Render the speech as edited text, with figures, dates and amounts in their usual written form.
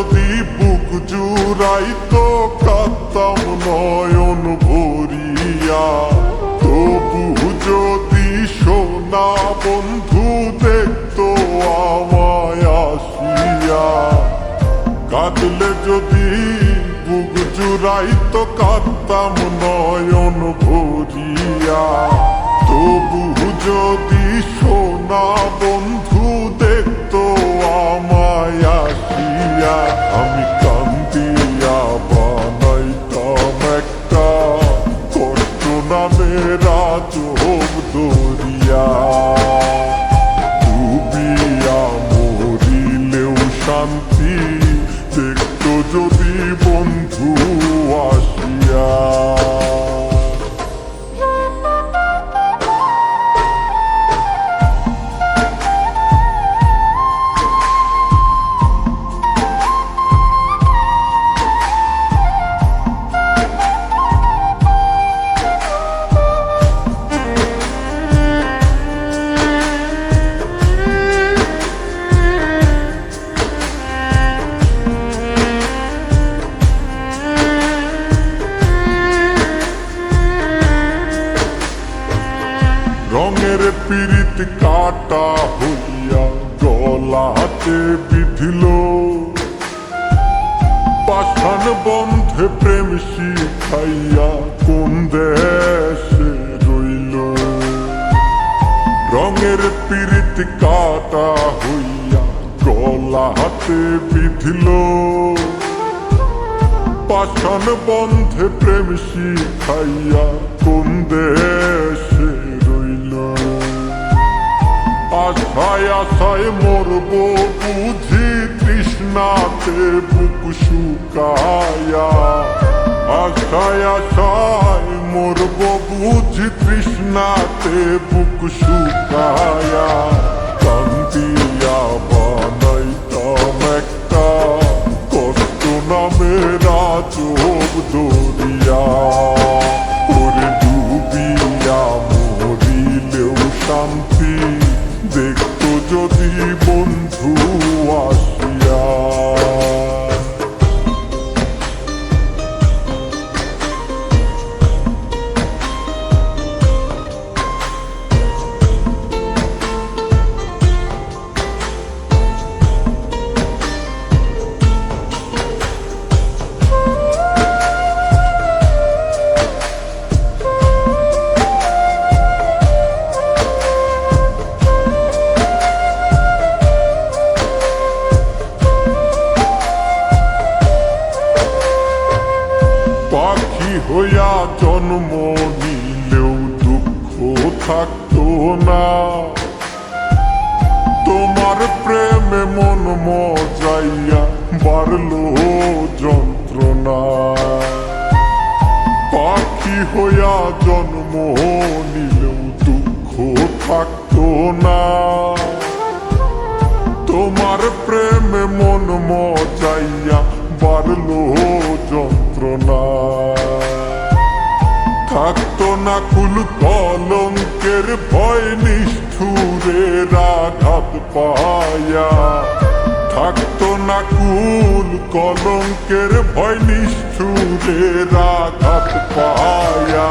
যদি বুক জুড়াইতো কাঁদতাম নয়ন ভরিয়া। তবু যদি সোনা বন্ধু দেখতো আমায় আসিয়া। কাঁদলে যদি বুক জুড়াইতো কাঁদতাম নয়ন ভরিয়া। তবু যদি সোনা বন্ধু দেখতো আমায় আসিয়া। আমি কান্দিয়া বানাইতাম একটা কষ্ট নামের আজব দরিয়া। ডুবিয়া মরিলেও শান্তি দেখতো যদি বন্ধু আসিয়া। রঙের পীড়িত কাটা হইয়া গলাতে বিধিল। পাষাণ বন্ধে প্রেম শিখাইয়া কোন দেশে রইল। রঙের পীড়িত কাটা হইয়া গলাতে বিধিল। পাষাণ বন্ধে প্রেম শিখাইয়া কোন দেশে রইল। আশায় আশায় মরব বুঝি তৃষ্ণাতে বুক শুকায়া। আশায় আশায় মরব বুঝি তৃষ্ণাতে বুক শুকায়া। কান্দিয়া বানাইতাম একটা কষ্ট নামের আজব দরিয়া। ওরে ডুবিয়া মরিলেও শান্তি দেখতো যদি বন্ধু আসিয়া। পাখি হইয়া জন্ম নিলেও দুঃখ থাকতো না। তোমার প্রেমে মন মজাইয়া বাড়লো যন্ত্রণা। পাখি হইয়া জন্ম নিলেও দুঃখ থাকতো না। তোমার প্রেমে মন মজাইয়া বাড়লো যন্ত্রণা। থাকতো না কুল কলঙ্কের ভয় নিষ্ঠুরের আঘাত পায়া। থাকতো না কুল কলঙ্কের ভয় নিষ্ঠুরের আঘাত পায়া।